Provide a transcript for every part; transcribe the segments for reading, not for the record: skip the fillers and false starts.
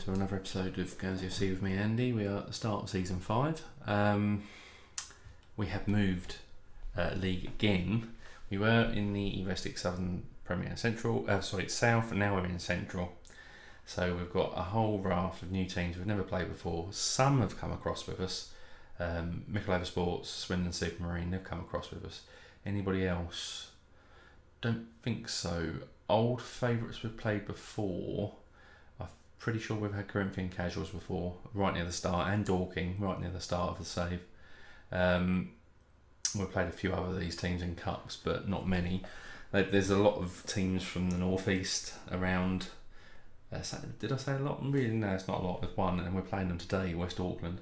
to another episode of Guernsey FC with me, Andy. We are at the start of season 5. We have moved league again. We were in the Evostik Premier Central, South, and now we're in Central. So we've got a whole raft of new teams we've never played before. Some have come across with us. MacLeod Sports, Swindon Supermarine, they've come across with us. Anybody else? Don't think so. Old favourites we've played before. Pretty sure we've had Corinthian Casuals before, right near the start, and Dorking, right near the start of the save. We've played a few other of these teams in cups, but not many. There's a lot of teams from the northeast around. Did I say a lot? Really, no, it's not a lot. There's one, and we're playing them today, West Auckland.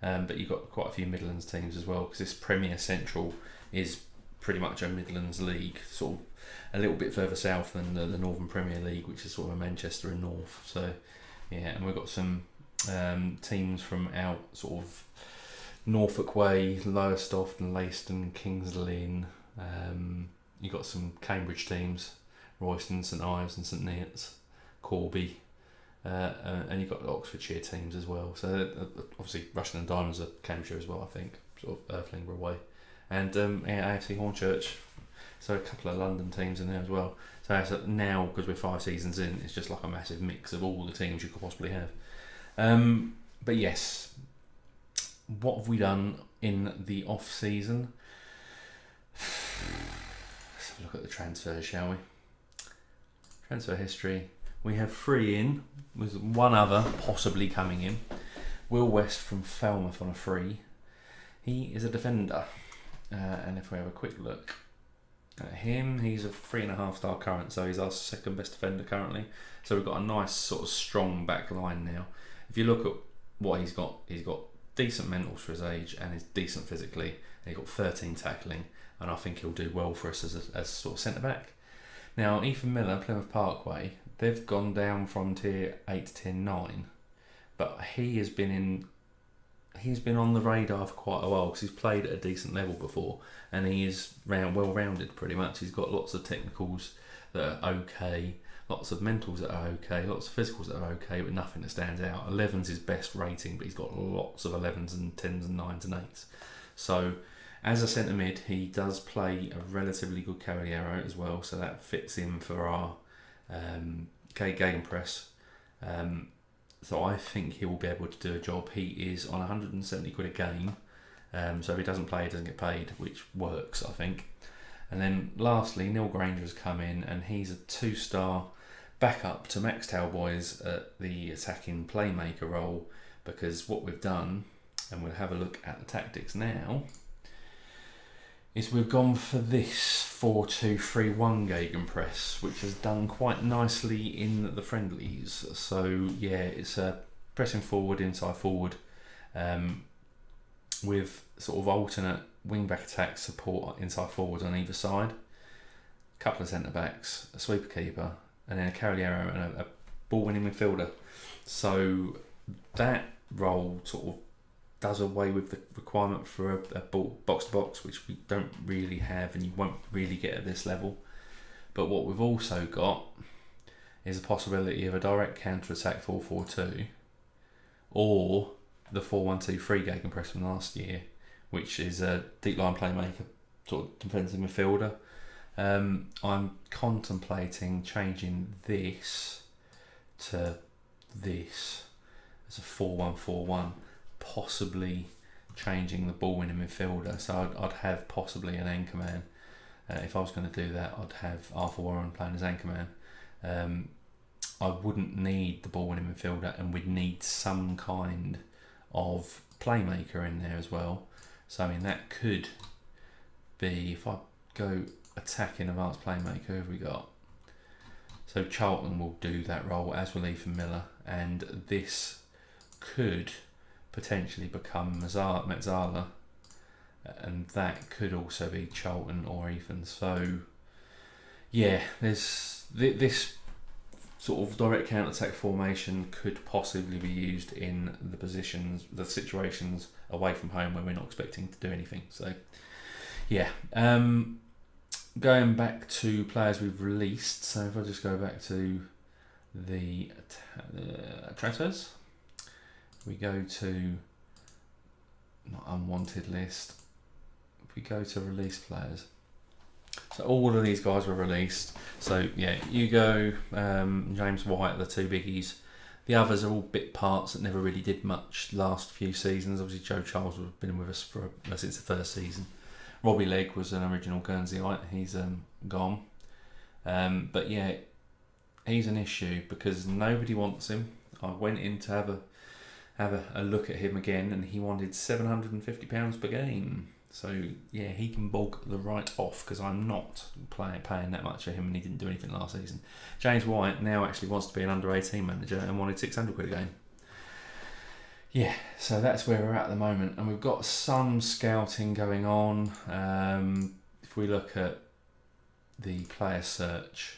But you've got quite a few Midlands teams as well, because this Premier Central is pretty much a Midlands league, sort of a little bit further south than the Northern Premier League, which is sort of a Manchester and North. So yeah, and we've got some teams from out sort of Norfolk way, Lowestoft and Leiston, Kings Lynn. You've got some Cambridge teams, Royston, St Ives and St Neots, Corby, and you've got Oxfordshire teams as well. So obviously Rushden and Diamonds are Cambridgeshire as well, I think, sort of Earthling away. And AFC Hornchurch, so a couple of London teams in there as well. So now, because we're 5 seasons in, it's just like a massive mix of all the teams you could possibly have. But yes, what have we done in the off season? Let's have a look at the transfers, shall we? Transfer history. We have 3 in, with one other possibly coming in. Will West from Falmouth on a free. He is a defender. And if we have a quick look at him, he's a 3.5 star current, so he's our second best defender currently. So we've got a nice sort of strong back line now. If you look at what he's got decent mentals for his age, and he's decent physically, and he's got 13 tackling, and I think he'll do well for us as sort of centre back. Now Ethan Miller, Plymouth Parkway, they've gone down from tier 8 to tier 9, but he's been on the radar for quite a while because he's played at a decent level before, and he is well-rounded pretty much. He's got lots of technicals that are okay, lots of mentals that are okay, lots of physicals that are okay, but nothing that stands out. 11's his best rating, but he's got lots of 11s and 10s and 9s and 8s. So as a centre mid, he does play a relatively good Cavaliero as well, so that fits in for our gegenpress. So I think he will be able to do a job. He is on 170 quid a game, so if he doesn't play, he doesn't get paid, which works, I think. And then lastly, Neil Granger has come in, and he's a 2-star backup to Max Talboys at the attacking playmaker role, because what we've done, and we'll have a look at the tactics now, is we've gone for this 4-2-3-1 gegenpress, which has done quite nicely in the friendlies. So yeah, it's pressing forward, inside forward, with sort of alternate wing-back attack support inside forwards on either side, a couple of centre-backs, a sweeper keeper, and then a Cavaliero and a ball-winning midfielder. So that role sort of does away with the requirement for a box-to-box, which we don't really have and you won't really get at this level. But what we've also got is a possibility of a direct counter-attack 4-4-2 or the 4-1-2-3 gegenpress from last year, which is a deep line playmaker, sort of defensive midfielder. I'm contemplating changing this to this as a 4-1-4-1, possibly changing the ball winning midfielder. So I'd have possibly an anchor man. If I was going to do that, I'd have Arthur Warren playing as anchor man. I wouldn't need the ball winning midfielder, and we'd need some kind of playmaker in there as well. So I mean, that could be, if I go attacking advanced playmaker, who have we got? So Charlton will do that role, as will Ethan Miller, and this could potentially become Metzala, and that could also be Charlton or Ethan. So yeah, there's this sort of direct counter-attack formation could possibly be used in the situations away from home where we're not expecting to do anything. So yeah, going back to players we've released, so if I just go back to the transfers. We go to not unwanted list. We go to release players. So all of these guys were released. So yeah, Hugo, James White, the two biggies. The others are all bit parts that never really did much last few seasons. Obviously Joe Charles has been with us since the first season. Robbie Legg was an original Guernseyite. He's gone. But yeah, he's an issue because nobody wants him. I went in to have a look at him again, and he wanted £750 per game. So yeah, he can bulk the right off because I'm not paying that much for him, and he didn't do anything last season. James White now actually wants to be an under 18 manager and wanted £600 a game. Yeah, so that's where we're at the moment, and we've got some scouting going on. If we look at the player search,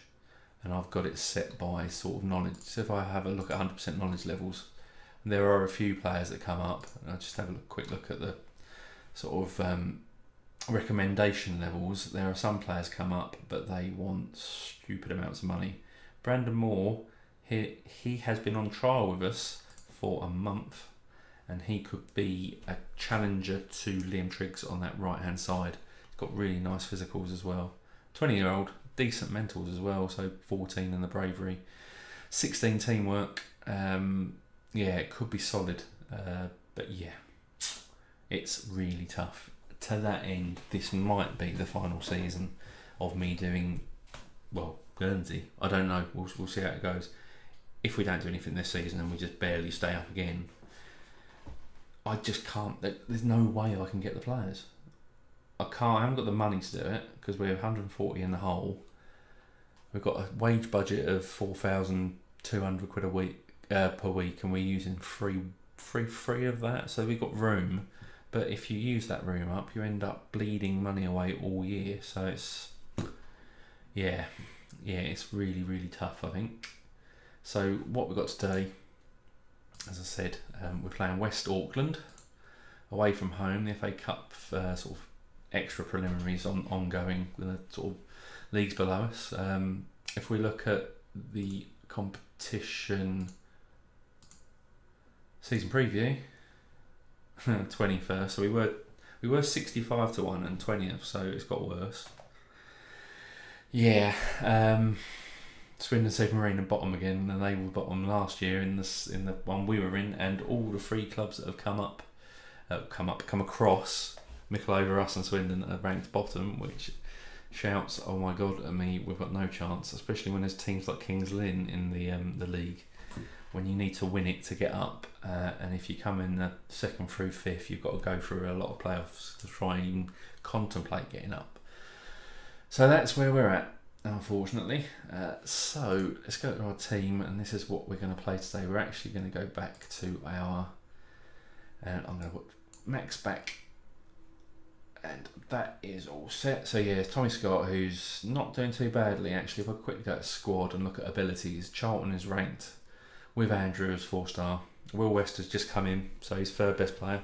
and I've got it set by sort of knowledge. So if I have a look at 100% knowledge levels, there are a few players that come up. I'll just have a quick look at the sort of recommendation levels. There are some players come up, but they want stupid amounts of money. Brandon Moore, he has been on trial with us for a month, and he could be a challenger to Liam Triggs on that right hand side. He's got really nice physicals as well. 20-year-old, decent mentals as well, so 14 in the bravery. 16 teamwork, yeah, it could be solid, but yeah, it's really tough. To that end, this might be the final season of me doing, well, Guernsey. I don't know, we'll see how it goes. If we don't do anything this season and we just barely stay up again, I just can't, there's no way I can get the players. I haven't got the money to do it because we're 140 in the hole. We've got a wage budget of £4,200 a week per week, and we're using free of that. So we've got room, but if you use that room up, you end up bleeding money away all year. So it's it's really, really tough, I think. So what we've got today, as I said, we're playing West Auckland away from home. The FA Cup sort of extra preliminaries ongoing with the sort of leagues below us. If we look at the competition season preview, 21st. So we were 65 to 1 and 20th, so it's got worse. Yeah, Swindon Supermarine are bottom again, and they were bottom last year in the one we were in, and all the three clubs that have come across Mickle over us and Swindon are ranked bottom, which shouts, oh my god, at me, we've got no chance, especially when there's teams like Kings Lynn in the league, when you need to win it to get up, and if you come in the second through fifth, you've got to go through a lot of playoffs to try and even contemplate getting up. So that's where we're at, unfortunately. So let's go to our team, and this is what we're going to play today. We're actually going to go back to our, and I'm going to put Max back, and that is all set. So yeah, Tommy Scott, who's not doing too badly actually. If I quickly go to squad and look at abilities, Charlton is ranked with Andrew as 4-star. Will West has just come in, so he's third best player,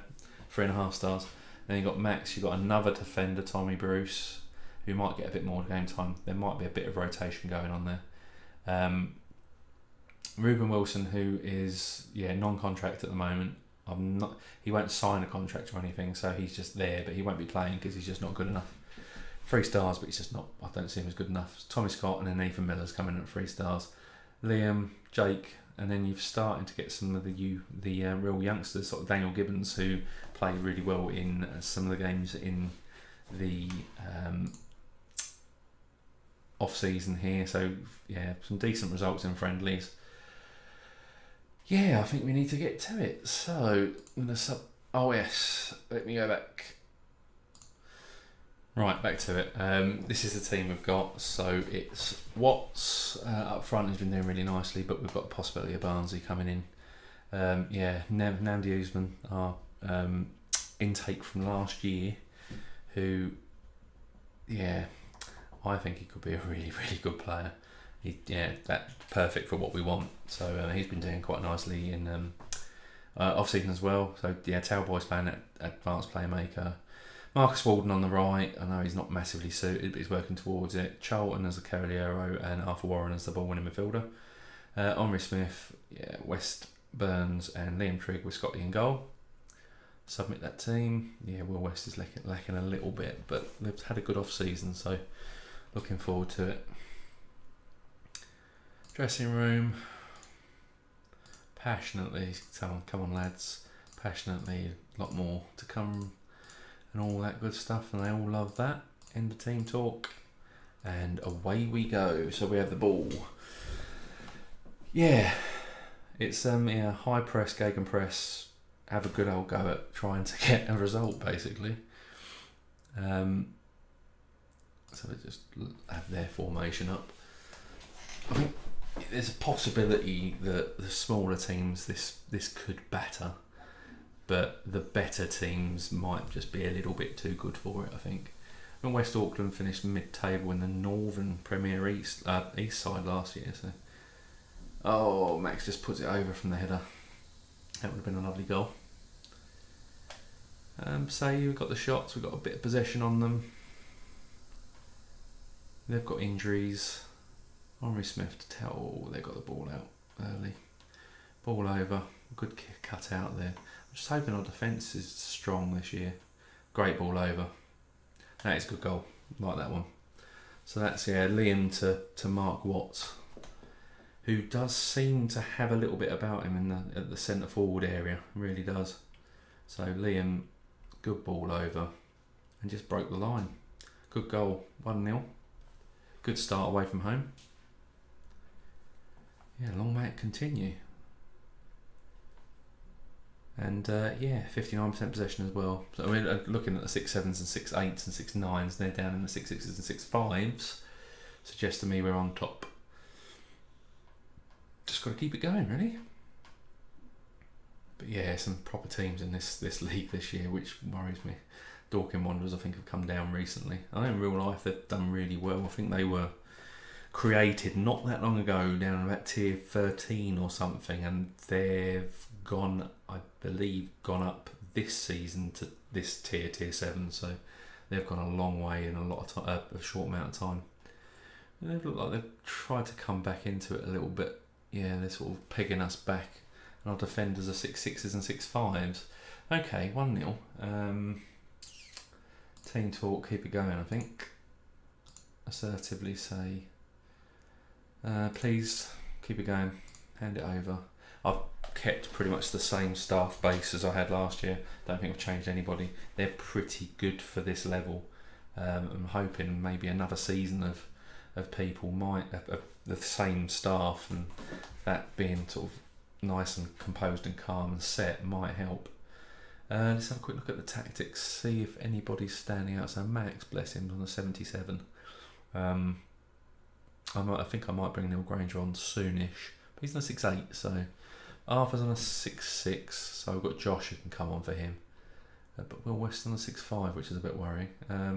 3.5 stars. Then you've got Max, you've got another defender, Tommy Bruce, who might get a bit more game time. There might be a bit of rotation going on there. Ruben Wilson, who is non-contract at the moment. He won't sign a contract or anything, so he's just there, but he won't be playing because he's just not good enough. 3 stars, but he's just not. I don't see him as good enough. Tommy Scott and then Nathan Miller's coming in at 3 stars. Liam, Jake, and then you've started to get some of the real youngsters, sort of Daniel Gibbons, who played really well in some of the games in the off season here. So yeah, some decent results in friendlies. Yeah, I think we need to get to it. So I'm gonna oh yes, let me go back. Right, back to it. This is the team we've got. So it's Watts up front has been doing really nicely, but we've got the possibility of Barnsley coming in. Namdi Usman, our intake from last year, who, I think he could be a really, really good player. That's perfect for what we want. So he's been doing quite nicely in off season as well. So Talboy's playing at advanced playmaker. Marcus Walden on the right. I know he's not massively suited, but he's working towards it. Charlton as a Caroliero and Arthur Warren as the ball winning midfielder. Omri Smith, yeah, West Burns and Liam Trigg with Scotty in goal. Submit that team. Yeah, Will West is lacking a little bit, but they've had a good off-season, so looking forward to it. Dressing room. Passionately, come on lads, passionately, a lot more to come and all that good stuff, and they all love that. End of team talk, and away we go. So we have the ball. Yeah, it's high press, gegenpress, have a good old go at trying to get a result, basically. So they just have their formation up. I think there's a possibility that the smaller teams this could batter, but the better teams might just be a little bit too good for it, I think. And West Auckland finished mid-table in the Northern Premier East side last year, so... Oh, Max just puts it over from the header. That would have been a lovely goal. So we've got the shots, we've got a bit of possession on them. They've got injuries. Omri Smith to tell they got the ball out early. Ball over, good cut out there. I'm just hoping our defence is strong this year. Great ball over. That is a good goal, like that one. So that's Liam to Mark Watts, who does seem to have a little bit about him at the centre forward area, really does. So Liam, good ball over, and just broke the line. Good goal, 1-0. Good start away from home. Yeah, long may it continue. And 59% possession as well. So I mean, looking at the 6-7s and 6-8s and 6-9s, they're down in the 6-6s and 6-5s. Suggests to me we're on top. Just got to keep it going, really. But yeah, some proper teams in this league this year, which worries me. Dorking Wanderers, I think, have come down recently. I know in real life they've done really well. I think they were created not that long ago, down about tier 13 or something, and they've gone, I believe, gone up this season to this tier 7. So they've gone a long way in a short amount of time. And they look like they've tried to come back into it a little bit. Yeah, they're sort of pegging us back, and our defenders are 6-6s and 6-5s. Okay, 1-0. Team talk, keep it going, I think. Assertively say, please keep it going, hand it over. I've kept pretty much the same staff base as I had last year. Don't think I've changed anybody. They're pretty good for this level. I'm hoping maybe another season of people might the same staff, and that being sort of nice and composed and calm and set might help. Let's have a quick look at the tactics, see if anybody's standing out. So Max, bless him, on the 77. I think I might bring Neil Granger on soonish, but he's on a 6-8, so Arthur's on a 6-6, so we've got Josh who can come on for him. But Will West on a 6-5, which is a bit worrying. Let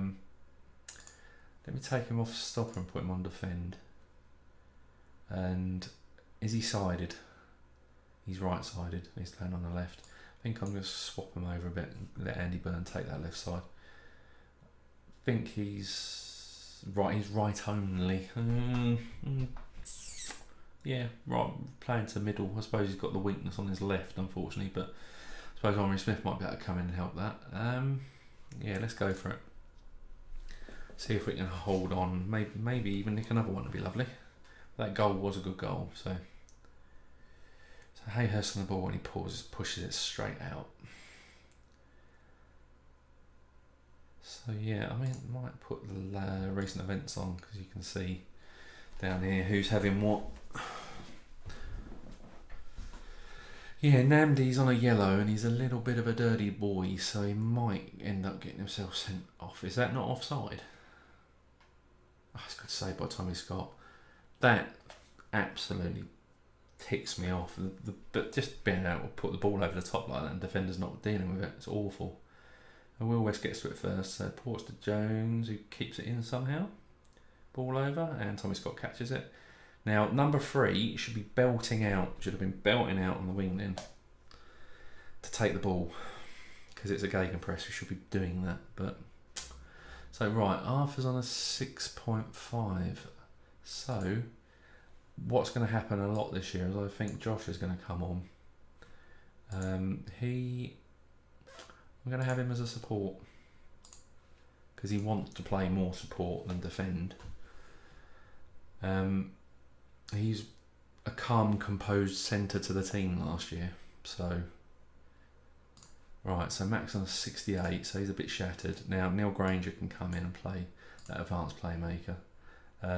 me take him off stopper and put him on defend. And is he sided? He's right sided, he's playing on the left. I think I'm going to swap him over a bit and let Andy Byrne take that left side. I think he's right only. Yeah, right, playing to middle. I suppose he's got the weakness on his left, unfortunately, but I suppose Omri Smith might be able to come in and help that. Yeah, let's go for it. See if we can hold on. Maybe even nick another one would be lovely. That goal was a good goal, so Hayhurst on the ball when he pushes it straight out. So yeah, I mean, might put the recent events on, because you can see down here who's having what. Yeah, Namdi's on a yellow and he's a little bit of a dirty boy, so he might end up getting himself sent off. Is that not offside? Oh, it's good save by Tommy Scott. That absolutely ticks me off. But just being able to put the ball over the top like that and defenders not dealing with it, it's awful. And Will West gets to it first, so ports to Jones, who keeps it in somehow. Ball over, and Tommy Scott catches it. Now, number 3 should be belting out, should have been belting out on the wing then to take the ball, because it's a gegenpress, we should be doing that. But so right, Arthur's on a 6.5. So what's going to happen a lot this year is I think Josh is going to come on. I'm going to have him as a support because he wants to play more support than defend. He's a calm, composed centre to the team last year. So, right, so Max on 68, so he's a bit shattered. Now Neil Granger can come in and play that advanced playmaker. Do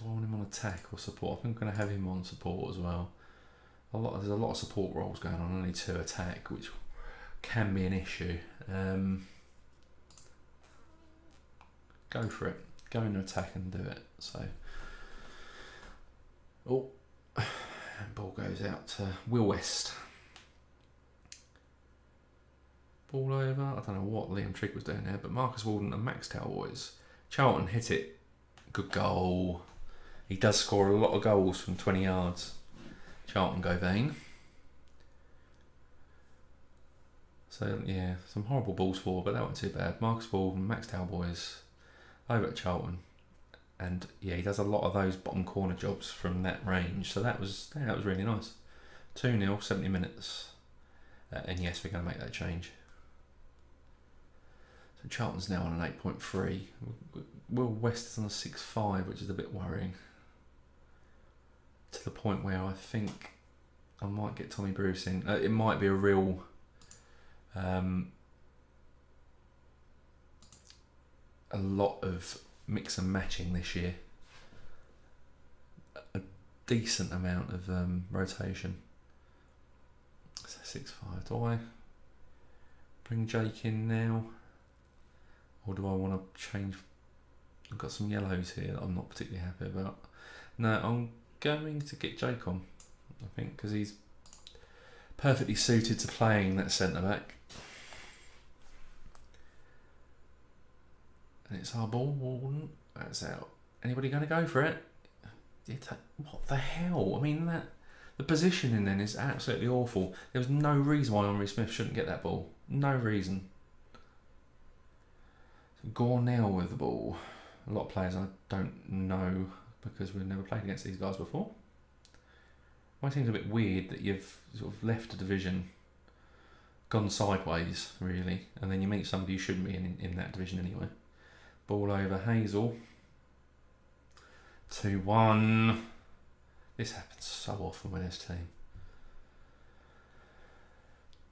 I want him on attack or support? I think I'm going to have him on support as well. There's a lot of support roles going on, only 2 attack, which can be an issue. Go for it. Go into attack and do it. So, oh, and ball goes out to Will West. Ball over. I don't know what Liam Trigg was doing there, but Marcus Walden and Max Talboys. Charlton hit it. Good goal. He does score a lot of goals from 20 yards. Charlton go vain. So yeah, some horrible balls forward, but that wasn't too bad. Marcus Walden, Max Talboys over at Charlton. And yeah, he does a lot of those bottom corner jobs from that range. So that was really nice. 2-0, 70 minutes. And yes, we're going to make that change. So Charlton's now on an 8.3. Will West is on a 6.5, which is a bit worrying. To the point where I think I might get Tommy Bruce in. It might be a real a lot of mix and matching this year. A decent amount of rotation. So 6.5. Do I bring Jake in now? Or do I want to change? I've got some yellows here that I'm not particularly happy about. No, I'm going to get Jake on, I think, because he's perfectly suited to playing that centre-back. And it's our ball. That's out. Anybody going to go for it? What the hell? I mean, the positioning then is absolutely awful. There was no reason why Henry Smith shouldn't get that ball. No reason. So Gornell with the ball. A lot of players I don't know because we've never played against these guys before. It seems a bit weird that you've sort of left a division, gone sideways really, and then you meet somebody you shouldn't be in that division anyway. Ball over Hazel. 2-1. This happens so often with this team.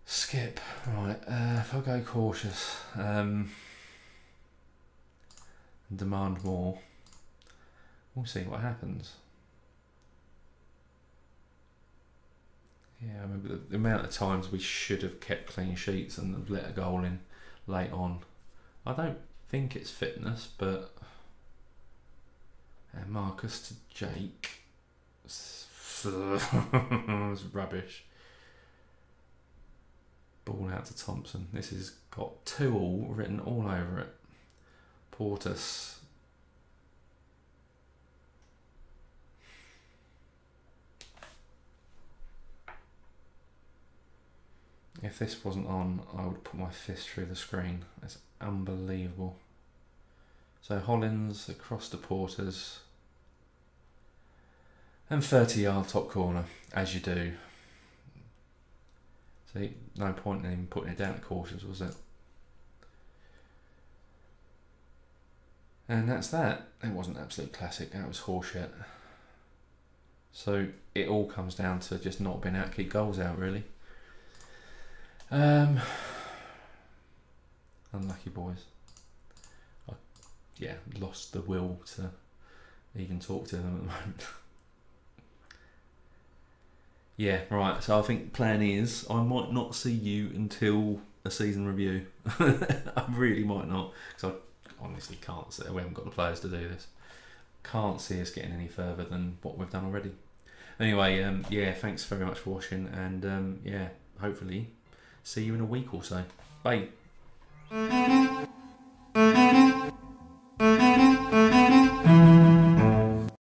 Skip. Right, if I go cautious and demand more, we'll see what happens. Yeah, I remember the amount of times we should have kept clean sheets and have let a goal in late on. I don't think it's fitness, but Marcus to Jake. It's rubbish. Ball out to Thompson. This has got 2-2 written all over it. Portis. If this wasn't on, I would put my fist through the screen. It's unbelievable. So Hollins across to Porters. And 30-yard top corner, as you do. See, no point in him putting it down at cautious, was it? And that's that. It wasn't absolute classic, that was horseshit. So it all comes down to just not being able to keep goals out, really. Unlucky boys. I lost the will to even talk to them at the moment. Yeah, right, so I think plan is I might not see you until a season review. I really might not, because I honestly can't see, we haven't got the players to do this. Can't see us getting any further than what we've done already. Anyway, yeah, thanks very much for watching, and yeah, hopefully see you in a week or so. Bye.